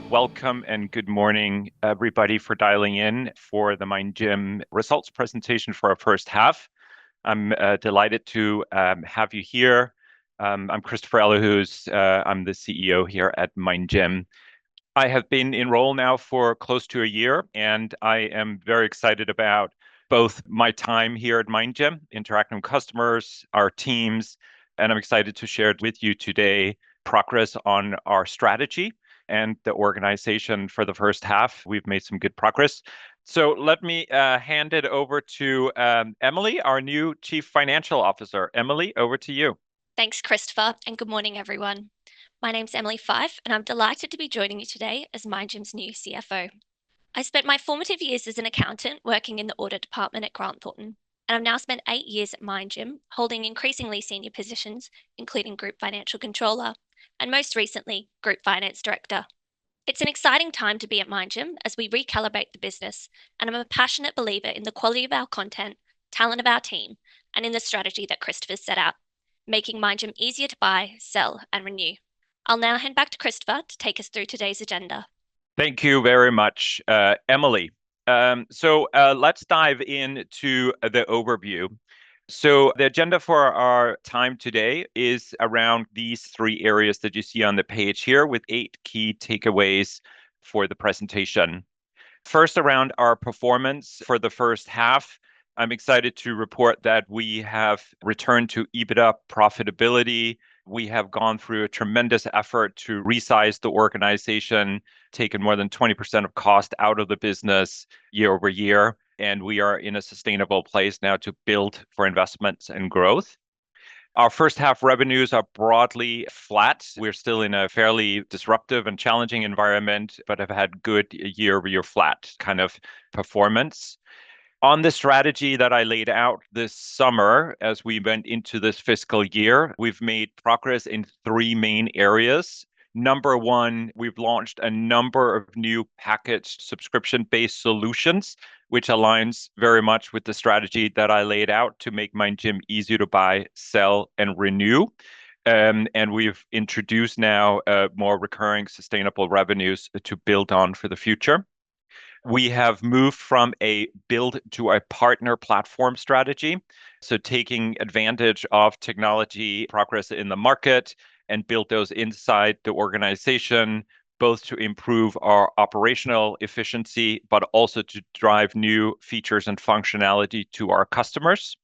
Welcome and good morning, everybody, for dialing in for the MindGym results presentation for our first half. I'm delighted to have you here. I'm Christoffer Ellehuus. I'm the CEO here at MindGym. I have been in role now for close to a year, and I am very excited about both my time here at MindGym, interacting with customers, our teams, and I'm excited to share it with you today progress on our strategy and the organization for the first half. We've made some good progress. So let me hand it over to Emily, our new Chief Financial Officer. Emily, over to you. Thanks, Christopher, and good morning, everyone. My name's Emily Fyffe, and I'm delighted to be joining you today as MindGym's new CFO. I spent my formative years as an accountant working in the audit department at Grant Thornton, and I've now spent 8 years at MindGym, holding increasingly senior positions, including Group Financial Controller, and most recently, Group Finance Director. It's an exciting time to be at MindGym as we recalibrate the business, and I'm a passionate believer in the quality of our content, talent of our team, and in the strategy that Christopher's set out, making MindGym easier to buy, sell, and renew. I'll now hand back to Christopher to take us through today's agenda. Thank you very much, Emily. Let's dive into the overview. So the agenda for our time today is around these three areas that you see on the page here with 8 key takeaways for the presentation. First, around our performance for the first half, I'm excited to report that we have returned to EBITDA profitability. We have gone through a tremendous effort to resize the organization, taken more than 20% of cost out of the business year over year, and we are in a sustainable place now to build for investments and growth. Our first half revenues are broadly flat. We're still in a fairly disruptive and challenging environment, but have had good year-over-year flat kind of performance. On the strategy that I laid out this summer as we went into this fiscal year, we've made progress in 3 main areas. Number one, we've launched a number of new packaged subscription-based solutions, which aligns very much with the strategy that I laid out to make MindGym easier to buy, sell, and renew. And we've introduced now more recurring sustainable revenues to build on for the future. We have moved from a build to a partner platform strategy. So taking advantage of technology progress in the market and build those inside the organization, both to improve our operational efficiency, but also to drive new features and functionality to our customers.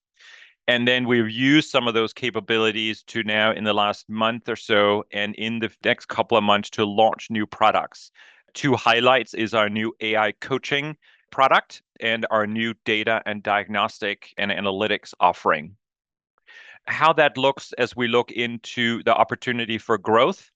And then we've used some of those capabilities to now, in the last month or so, and in the next couple of months, to launch new products. 2 highlights is our new AI coaching product and our new data and diagnostic and analytics offering. How that looks as we look into the opportunity for growth,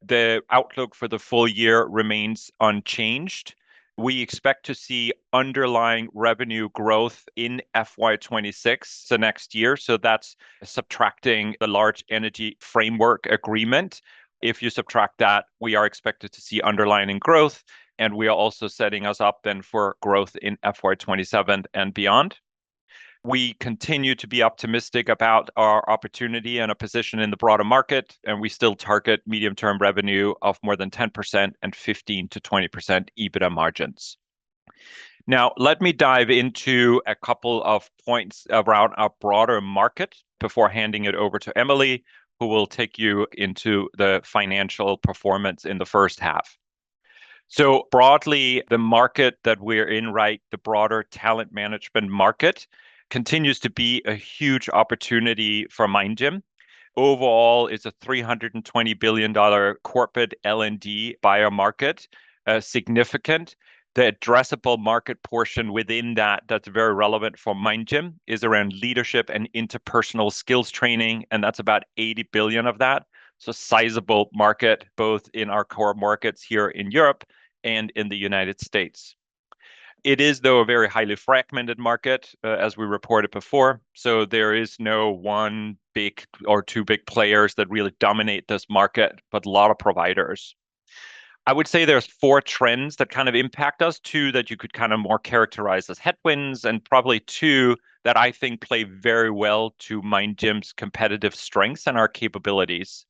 the outlook for the full year remains unchanged. We expect to see underlying revenue growth in FY26, so next year. So that's subtracting the large energy framework agreement. If you subtract that, we are expected to see underlying growth, and we are also setting us up then for growth in FY27 and beyond. We continue to be optimistic about our opportunity and a position in the broader market, and we still target medium-term revenue of more than 10% and 15 to 20% EBITDA margins. Now, let me dive into a couple of points around our broader market before handing it over to Emily, who will take you into the financial performance in the first half. So broadly, the market that we're in, right, the broader talent management market, continues to be a huge opportunity for MindGym. Overall, it's a $320 billion corporate L&D buyer market, significant. The addressable market portion within that that's very relevant for MindGym is around leadership and interpersonal skills training, and that's about 80 billion of that. So sizable market, both in our core markets here in Europe and in the United States. It is, though, a very highly fragmented market, as we reported before. So there is no one big or 2 big players that really dominate this market, but a lot of providers. I would say there's 4 trends that kind of impact us, 2 that you could kind of more characterize as headwinds, and probably 2 that I think play very well to MindGym's competitive strengths and our capabilities.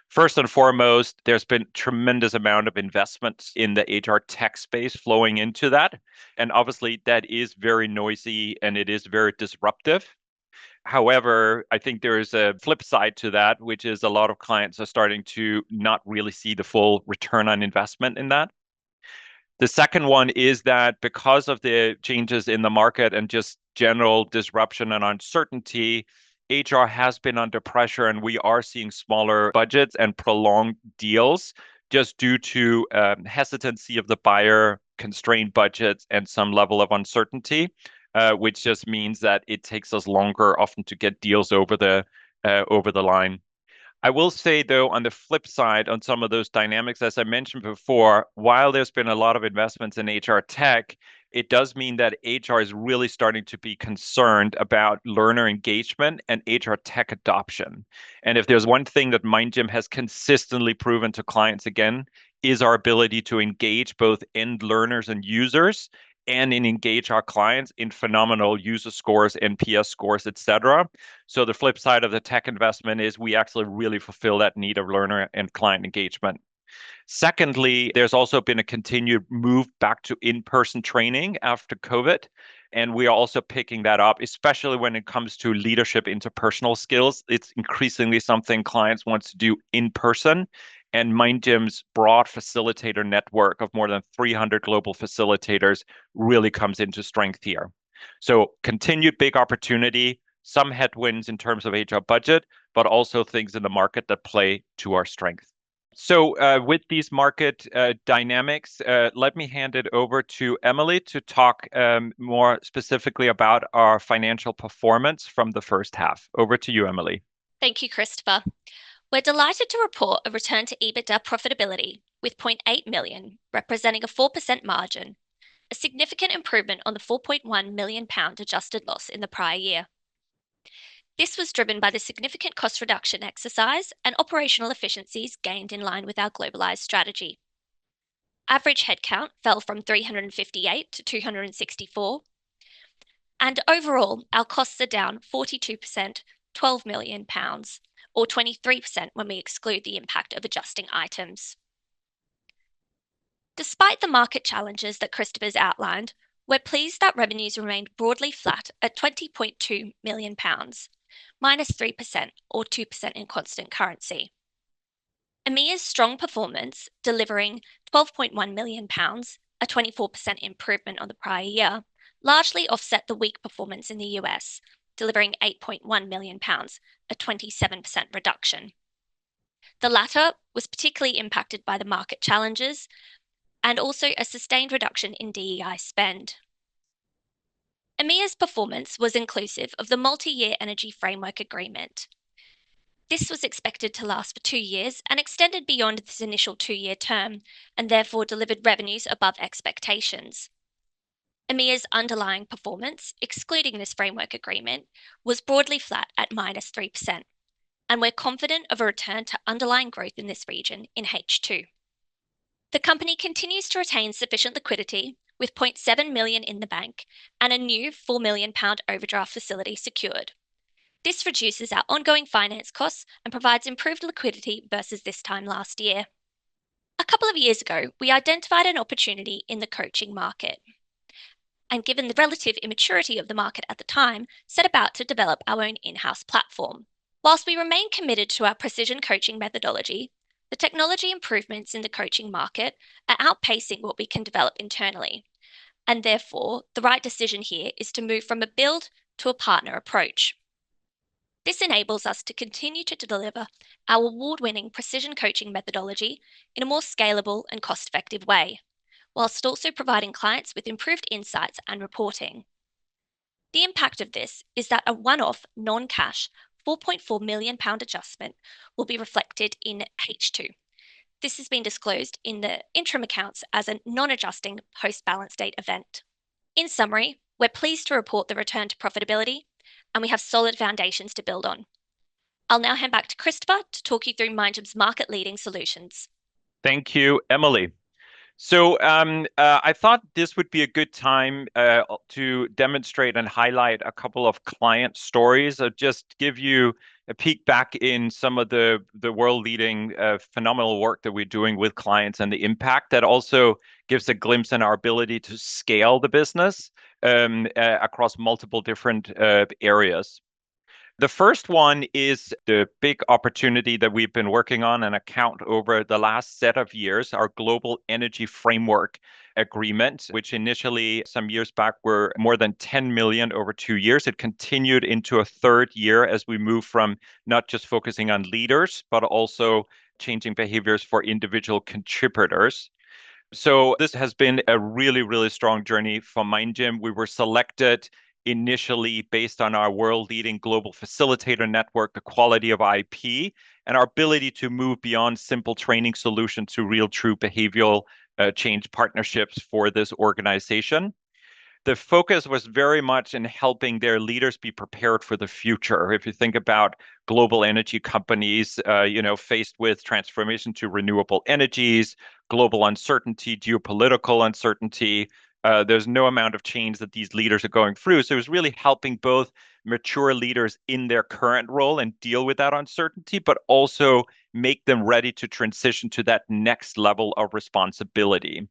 First and foremost, there's been tremendous amount of investments in the HR tech space flowing into that. And obviously that is very noisy and it is very disruptive. However, I think there is a flip side to that, which is a lot of clients are starting to not really see the full return on investment in that. The second one is that because of the changes in the market and just general disruption and uncertainty, HR has been under pressure and we are seeing smaller budgets and prolonged deals just due to hesitancy of the buyer, constrained budgets, and some level of uncertainty, which just means that it takes us longer often to get deals over the line. I will say, though, on the flip side, on some of those dynamics, as I mentioned before, while there's been a lot of investments in HR tech, it does mean that HR is really starting to be concerned about learner engagement and HR tech adoption. And if there's one thing that MindGym has consistently proven to clients again, is our ability to engage both end learners and users and engage our clients in phenomenal user scores, NPS scores, etc. So the flip side of the tech investment is we actually really fulfill that need of learner and client engagement. Secondly, there's also been a continued move back to in-person training after COVID. And we are also picking that up, especially when it comes to leadership interpersonal skills. It's increasingly something clients want to do in person. And MindGym's broad facilitator network of more than 300 global facilitators really comes into strength here. So continued big opportunity, some headwinds in terms of HR budget, but also things in the market that play to our strength. So with these market dynamics, let me hand it over to Emily to talk more specifically about our financial performance from the first half. Over to you, Emily. Thank you, Christopher. We're delighted to report a return to EBITDA profitability with 0.8 million, representing a 4% margin, a significant improvement on the £4.1 million adjusted loss in the prior year. This was driven by the significant cost reduction exercise and operational efficiencies gained in line with our globalized strategy. Average headcount fell from 358 to 264, and overall, our costs are down 42%, £12 million, or 23% when we exclude the impact of adjusting items. Despite the market challenges that Christopher's outlined, we're pleased that revenues remained broadly flat at £20.2 million, minus 3% or 2% in constant currency. EMEA's strong performance, delivering £12.1 million, a 24% improvement on the prior year, largely offset the weak performance in the US, delivering £8.1 million, a 27% reduction. The latter was particularly impacted by the market challenges and also a sustained reduction in DEI spend. EMEA's performance was inclusive of the multi-year energy framework agreement. This was expected to last for 2 years and extended beyond this initial 2-year term, and therefore delivered revenues above expectations. EMEA's underlying performance, excluding this framework agreement, was broadly flat at minus 3%, and we're confident of a return to underlying growth in this region in H2. The company continues to retain sufficient liquidity, with £0.7 million in the bank and a new £4 million overdraft facility secured. This reduces our ongoing finance costs and provides improved liquidity versus this time last year. A couple of years ago, we identified an opportunity in the coaching market, and given the relative immaturity of the market at the time, set about to develop our own in-house platform. Whilst we remain committed to our precision coaching methodology, the technology improvements in the coaching market are outpacing what we can develop internally, and therefore the right decision here is to move from a build to a partner approach. This enables us to continue to deliver our award-winning precision coaching methodology in a more scalable and cost-effective way, whilst also providing clients with improved insights and reporting. The impact of this is that a one-off, non-cash £4.4 million adjustment will be reflected in H2. This has been disclosed in the interim accounts as a non-adjusting post-balance date event. In summary, we're pleased to report the return to profitability, and we have solid foundations to build on. I'll now hand back to Christopher to talk you through MindGym's market-leading solutions. Thank you, Emily. So I thought this would be a good time to demonstrate and highlight a couple of client stories. I'll just give you a peek back in some of the world-leading phenomenal work that we're doing with clients and the impact that also gives a glimpse in our ability to scale the business across multiple different areas. The first one is the big opportunity that we've been working on and account over the last set of years, our Global Energy Framework Agreement, which initially some years back were more than 10 million over 2 years. It continued into a third year as we move from not just focusing on leaders, but also changing behaviors for individual contributors. So this has been a really, really strong journey for MindGym. We were selected initially based on our world-leading global facilitator network, the quality of IP, and our ability to move beyond simple training solutions to real, true behavioral change partnerships for this organization. The focus was very much in helping their leaders be prepared for the future. If you think about global energy companies, faced with transformation to renewable energies, global uncertainty, geopolitical uncertainty, there's no amount of change that these leaders are going through. So it was really helping both mature leaders in their current role and deal with that uncertainty, but also make them ready to transition to that next level of responsibility.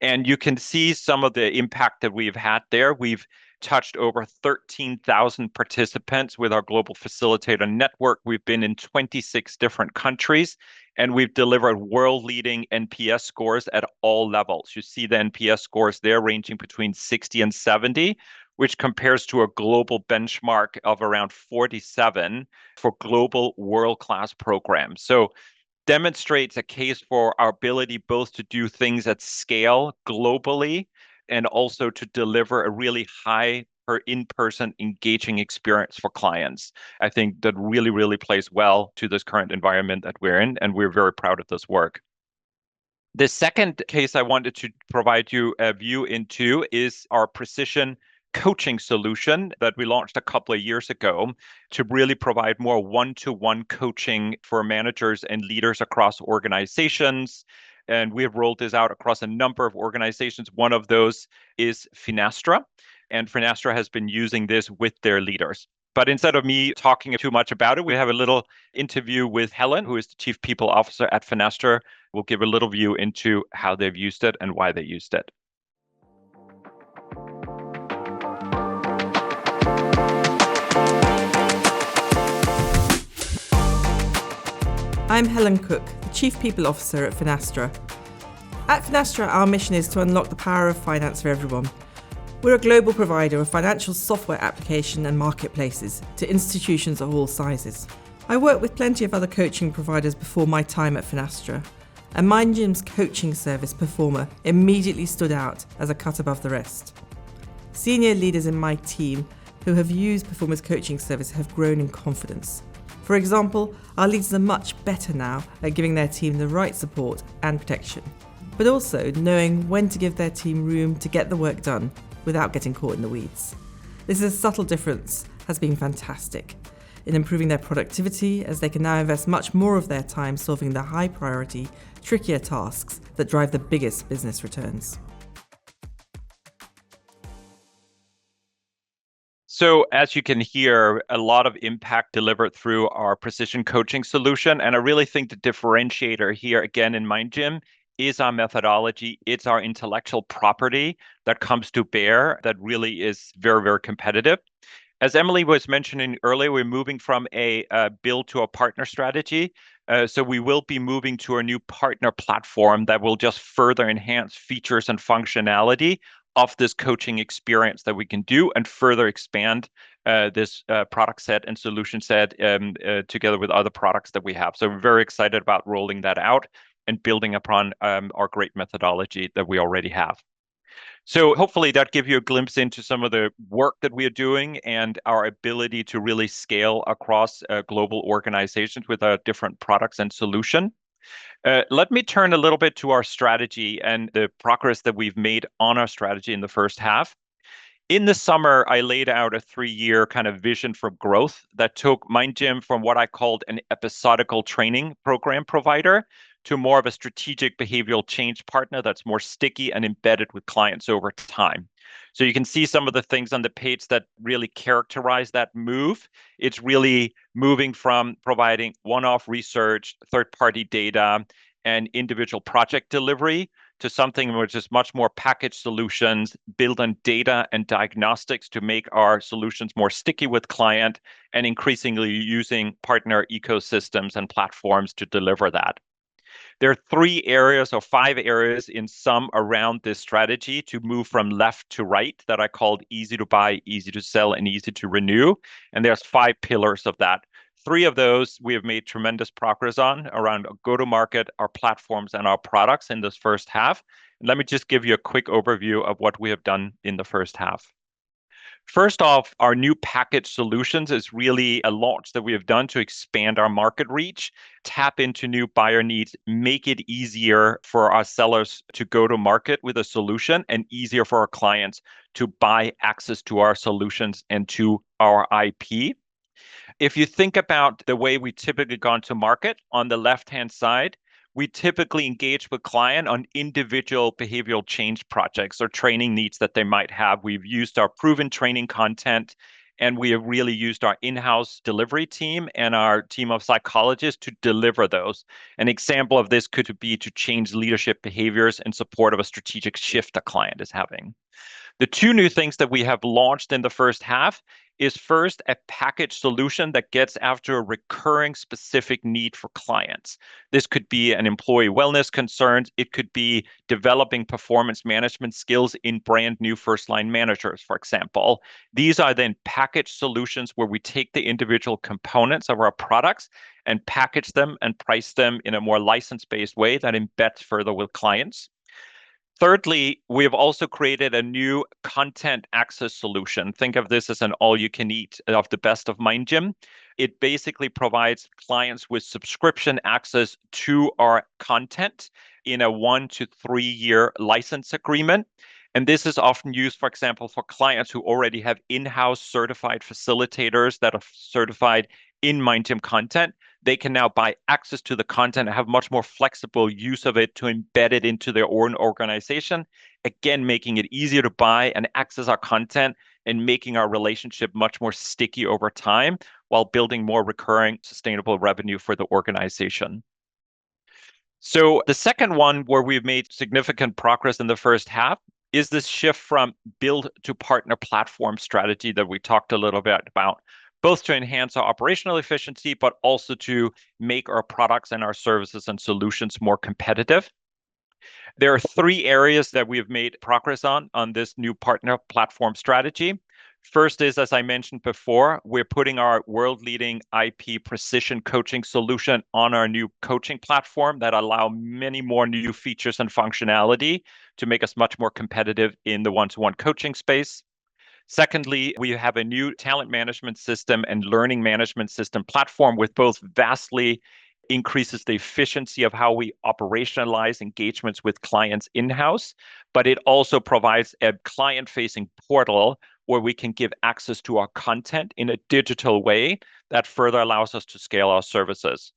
And you can see some of the impact that we've had there. We've touched over 13,000 participants with our global facilitator network. We've been in 26 different countries, and we've delivered world-leading NPS scores at all levels. You see the NPS scores there ranging between 60 and 70, which compares to a global benchmark of around 47 for global world-class programs. So demonstrates a case for our ability both to do things at scale globally and also to deliver a really high per in-person engaging experience for clients. I think that really, really plays well to this current environment that we're in, and we're very proud of this work. The second case I wanted to provide you a view into is our precision coaching solution that we launched a couple of years ago to really provide more one-to-one coaching for managers and leaders across organizations. And we have rolled this out across a number of organizations. One of those is Finastra, and Finastra has been using this with their leaders. But instead of me talking too much about it, we have a little interview with Helen, who is the Chief People Officer at Finastra. We'll give a little view into how they've used it and why they used it. I'm Helen Cook, the Chief People Officer at Finastra. At Finastra, our mission is to unlock the power of finance for everyone. We're a global provider of financial software application and marketplaces to institutions of all sizes. I worked with plenty of other coaching providers before my time at Finastra, and MindGym's coaching service Performer immediately stood out as a cut above the rest. Senior leaders in my team who have used Performer's coaching service have grown in confidence. For example, our leaders are much better now at giving their team the right support and protection, but also knowing when to give their team room to get the work done without getting caught in the weeds. This is a subtle difference, has been fantastic in improving their productivity as they can now invest much more of their time solving the high priority, trickier tasks that drive the biggest business returns. So as you can hear, a lot of impact delivered through our precision coaching solution. And I really think the differentiator here, again, in MindGym is our methodology. It's our intellectual property that comes to bear that really is very, very competitive. As Emily was mentioning earlier, we're moving from a build to a partner strategy. So we will be moving to a new partner platform that will just further enhance features and functionality of this coaching experience that we can do and further expand this product set and solution set together with other products that we have. So we're very excited about rolling that out and building upon our great methodology that we already have. So hopefully that gives you a glimpse into some of the work that we are doing and our ability to really scale across global organizations with our different products and solution. Let me turn a little bit to our strategy and the progress that we've made on our strategy in the first half. In the summer, I laid out a 3-year kind of vision for growth that took MindGym from what I called an episodical training program provider to more of a strategic behavioral change partner that's more sticky and embedded with clients over time. So you can see some of the things on the page that really characterize that move. It's really moving from providing one-off research, third-party data, and individual project delivery to something which is much more packaged solutions built on data and diagnostics to make our solutions more sticky with client and increasingly using partner ecosystems and platforms to deliver that. There are 3 areas or 5 areas in sum around this strategy to move from left to right that I called easy to buy, easy to sell, and easy to renew. And there's 5 pillars of that. 3 of those we have made tremendous progress on around go-to-market, our platforms, and our products in this first half. And let me just give you a quick overview of what we have done in the first half. First off, our new package solutions is really a launch that we have done to expand our market reach, tap into new buyer needs, make it easier for our sellers to go to market with a solution and easier for our clients to buy access to our solutions and to our IP. If you think about the way we typically gone to market, on the left-hand side, we typically engage with client on individual behavioral change projects or training needs that they might have. We've used our proven training content, and we have really used our in-house delivery team and our team of psychologists to deliver those. An example of this could be to change leadership behaviors in support of a strategic shift a client is having. The 2 new things that we have launched in the first half is first a package solution that gets after a recurring specific need for clients. This could be an employee wellness concern. It could be developing performance management skills in brand new first line managers, for example. These are then package solutions where we take the individual components of our products and package them and price them in a more license-based way that embeds further with clients. Thirdly, we have also created a new content access solution. Think of this as an all-you-can-eat of the best of MindGym. It basically provides clients with subscription access to our content in a 1 to 3 year license agreement. And this is often used, for example, for clients who already have in-house certified facilitators that are certified in MindGym content. They can now buy access to the content and have much more flexible use of it to embed it into their own organization. Again, making it easier to buy and access our content and making our relationship much more sticky over time while building more recurring sustainable revenue for the organization. So the second one where we've made significant progress in the first half is this shift from build to partner platform strategy that we talked a little bit about, both to enhance our operational efficiency, but also to make our products and our services and solutions more competitive. There are 3 areas that we have made progress on this new partner platform strategy. First is, as I mentioned before, we're putting our world-leading IP precision coaching solution on our new coaching platform that allow many more new features and functionality to make us much more competitive in the one-to-one coaching space. Secondly, we have a new talent management system and learning management system platform with both vastly increases the efficiency of how we operationalize engagements with clients in-house, but it also provides a client-facing portal where we can give access to our content in a digital way that further allows us to scale our services.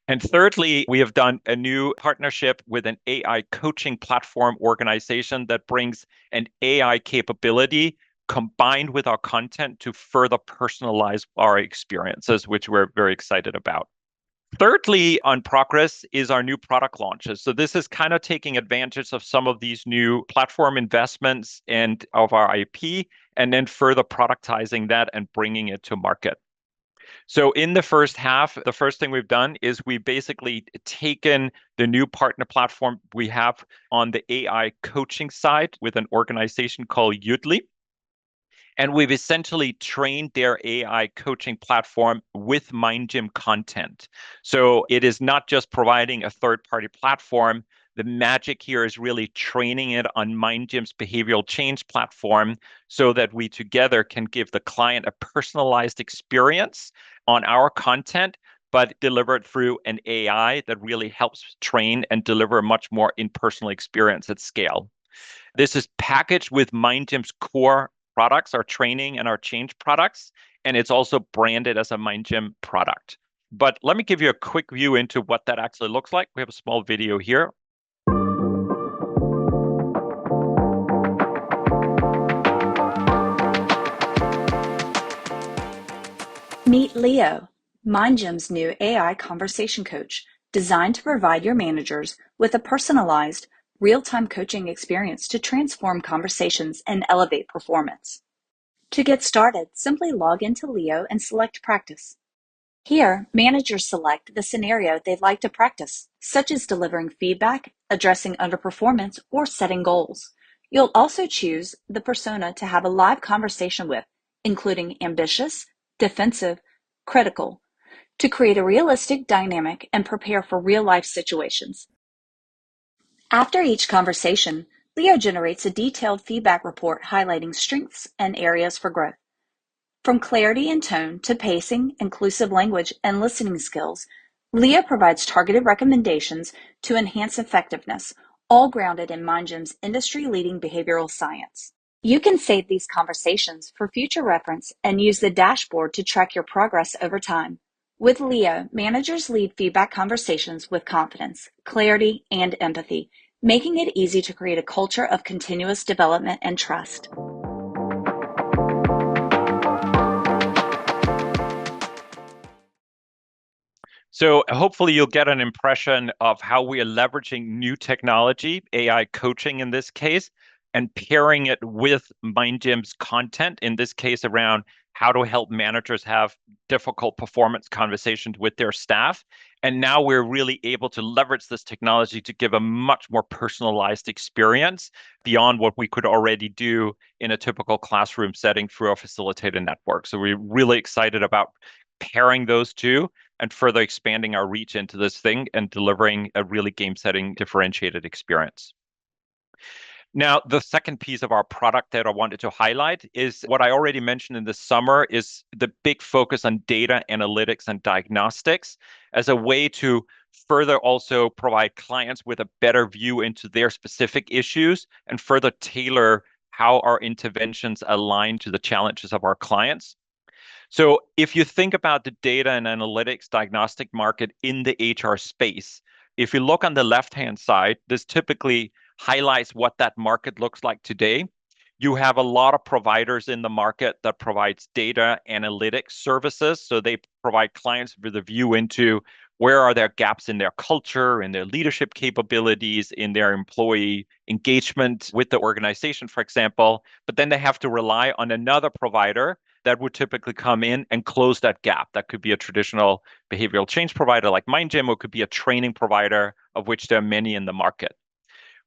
And thirdly, we have done a new partnership with an AI coaching platform organization that brings an AI capability combined with our content to further personalize our experiences, which we're very excited about. Thirdly, on progress is our new product launches. So this is kind of taking advantage of some of these new platform investments and of our IP, and then further productizing that and bringing it to market. So in the first half, the first thing we've done is we basically taken the new partner platform we have on the AI coaching side with an organization called Udly. And we've essentially trained their AI coaching platform with MindGym content. So it is not just providing a third-party platform. The magic here is really training it on MindGym's behavioral change platform so that we together can give the client a personalized experience on our content, but delivered through an AI that really helps train and deliver a much more in-personal experience at scale. This is packaged with MindGym's core products, our training and our change products, and it's also branded as a MindGym product. But let me give you a quick view into what that actually looks like. We have a small video here. Leo, MindGym's new AI conversation coach, designed to provide your managers with a personalized, real-time coaching experience to transform conversations and elevate performance. To get started, simply log into Leo and select Practice. Here, managers select the scenario they'd like to practice, such as delivering feedback, addressing underperformance, or setting goals. You'll also choose the persona to have a live conversation with, including ambitious, defensive, critical, to create a realistic dynamic and prepare for real-life situations. After each conversation, Leo generates a detailed feedback report highlighting strengths and areas for growth. From clarity and tone to pacing, inclusive language, and listening skills, Leo provides targeted recommendations to enhance effectiveness, all grounded in MindGym's industry-leading behavioral science. You can save these conversations for future reference and use the dashboard to track your progress over time. With Leo, managers lead feedback conversations with confidence, clarity, and empathy, making it easy to create a culture of continuous development and trust. So hopefully you'll get an impression of how we are leveraging new technology, AI coaching in this case, and pairing it with MindGym's content, in this case around how to help managers have difficult performance conversations with their staff. And now we're really able to leverage this technology to give a much more personalized experience beyond what we could already do in a typical classroom setting through our facilitator network. So we're really excited about pairing those two and further expanding our reach into this thing and delivering a really game-setting differentiated experience. Now, the second piece of our product that I wanted to highlight is what I already mentioned in the summer is the big focus on data analytics and diagnostics as a way to further also provide clients with a better view into their specific issues and further tailor how our interventions align to the challenges of our clients. So if you think about the data and analytics diagnostic market in the HR space, if you look on the left-hand side, this typically highlights what that market looks like today. You have a lot of providers in the market that provides data analytics services. So they provide clients with a view into where are their gaps in their culture, in their leadership capabilities, in their employee engagement with the organization, for example. But then they have to rely on another provider that would typically come in and close that gap. That could be a traditional behavioral change provider like MindGym, or it could be a training provider, of which there are many in the market.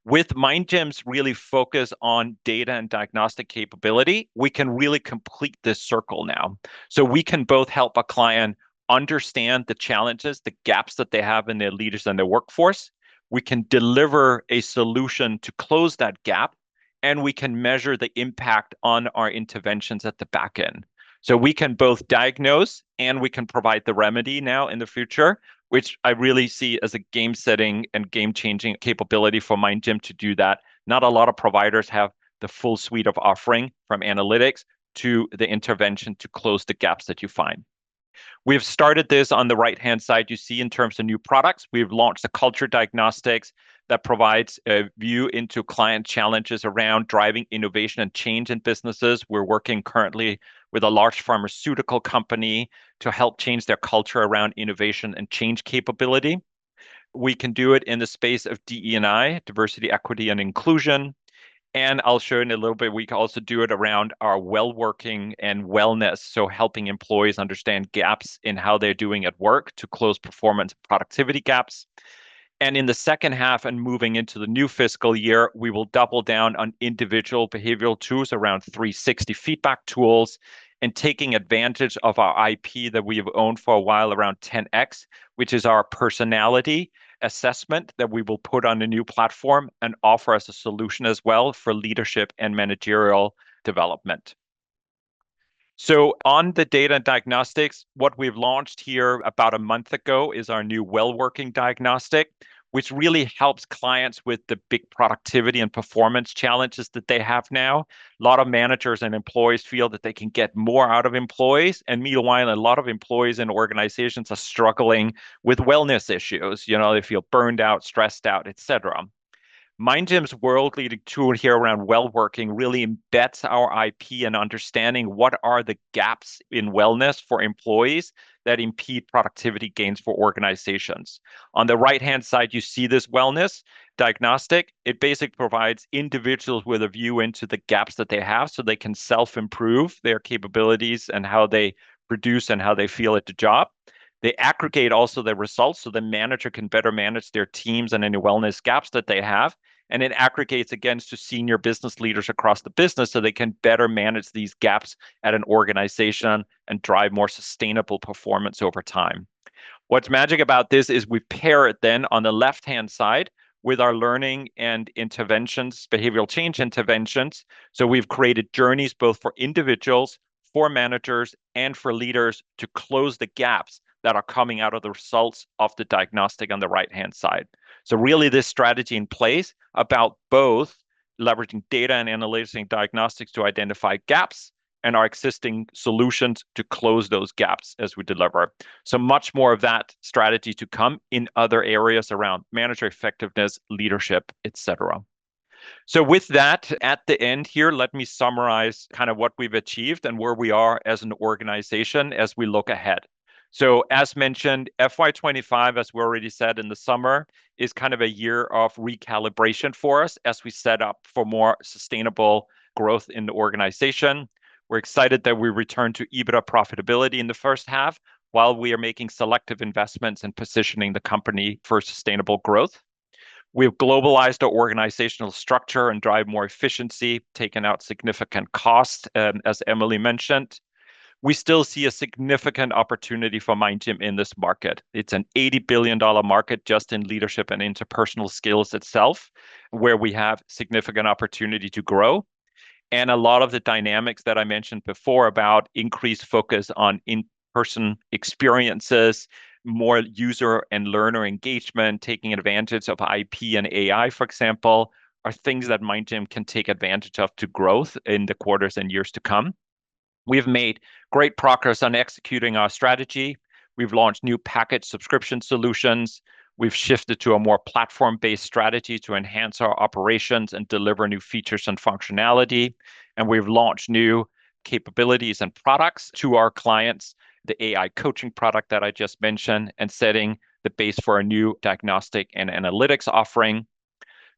With MindGym's really focus on data and diagnostic capability, we can really complete this circle now. So we can both help a client understand the challenges, the gaps that they have in their leaders and their workforce. We can deliver a solution to close that gap, and we can measure the impact on our interventions at the back end. So we can both diagnose and we can provide the remedy now in the future, which I really see as a game-setting and game-changing capability for MindGym to do that. Not a lot of providers have the full suite of offering, from analytics to the intervention to close the gaps that you find. We've started this on the right-hand side. You see in terms of new products, we've launched the culture diagnostics that provides a view into client challenges around driving innovation and change in businesses. We're working currently with a large pharmaceutical company to help change their culture around innovation and change capability. We can do it in the space of DE&I, diversity, equity, and inclusion. And I'll show you in a little bit, we can also do it around our well-working and wellness, so helping employees understand gaps in how they're doing at work to close performance and productivity gaps. And in the second half and moving into the new fiscal year, we will double down on individual behavioral tools around 360 feedback tools and taking advantage of our IP that we have owned for a while around 10X, which is our personality assessment that we will put on a new platform and offer as a solution as well for leadership and managerial development. So on the data and diagnostics, what we've launched here about a month ago is our new well-working diagnostic, which really helps clients with the big productivity and performance challenges that they have now. A lot of managers and employees feel that they can get more out of employees. And meanwhile, a lot of employees and organizations are struggling with wellness issues. You know, they feel burned out, stressed out, etc. MindGym's world-leading tool here around well-working really embeds our IP and understanding what are the gaps in wellness for employees that impede productivity gains for organizations. On the right-hand side, you see this wellness diagnostic. It basically provides individuals with a view into the gaps that they have so they can self-improve their capabilities and how they produce and how they feel at the job. They aggregate also the results so the manager can better manage their teams and any wellness gaps that they have. And it aggregates again to senior business leaders across the business so they can better manage these gaps at an organization and drive more sustainable performance over time. What's magic about this is we pair it then on the left-hand side with our learning and interventions, behavioral change interventions. So we've created journeys both for individuals, for managers, and for leaders to close the gaps that are coming out of the results of the diagnostic on the right-hand side. So really this strategy in place about both leveraging data and analytics and diagnostics to identify gaps and our existing solutions to close those gaps as we deliver. So much more of that strategy to come in other areas around manager effectiveness, leadership, etc. So with that, at the end here, let me summarize kind of what we've achieved and where we are as an organization as we look ahead. So as mentioned, FY25, as we already said in the summer, is kind of a year of recalibration for us as we set up for more sustainable growth in the organization. We're excited that we return to EBITDA profitability in the first half while we are making selective investments and positioning the company for sustainable growth. We've globalized our organizational structure and drive more efficiency, taken out significant costs, as Emily mentioned. We still see a significant opportunity for MindGym in this market. It's an $80 billion market just in leadership and interpersonal skills itself, where we have significant opportunity to grow. And a lot of the dynamics that I mentioned before about increased focus on in-person experiences, more user and learner engagement, taking advantage of IP and AI, for example, are things that MindGym can take advantage of to growth in the quarters and years to come. We've made great progress on executing our strategy. We've launched new package subscription solutions. We've shifted to a more platform-based strategy to enhance our operations and deliver new features and functionality. And we've launched new capabilities and products to our clients, the AI coaching product that I just mentioned, and setting the base for a new diagnostic and analytics offering.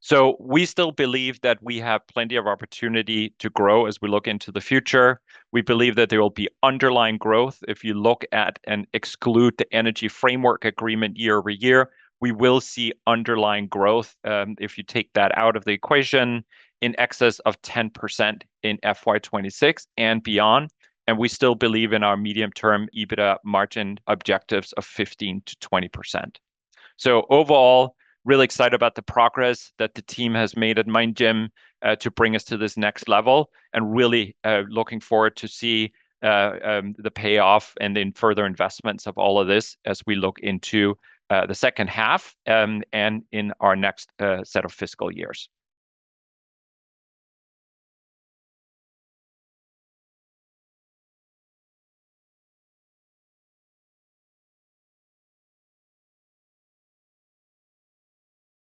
So we still believe that we have plenty of opportunity to grow as we look into the future. We believe that there will be underlying growth. If you look at and exclude the Energy Framework Agreement year over year, we will see underlying growth, if you take that out of the equation, in excess of 10% in FY26 and beyond. And we still believe in our medium-term EBITDA margin objectives of 15 to 20%. So overall, really excited about the progress that the team has made at MindGym to bring us to this next level, and really looking forward to see the payoff and then further investments of all of this as we look into the second half and in our next set of fiscal years.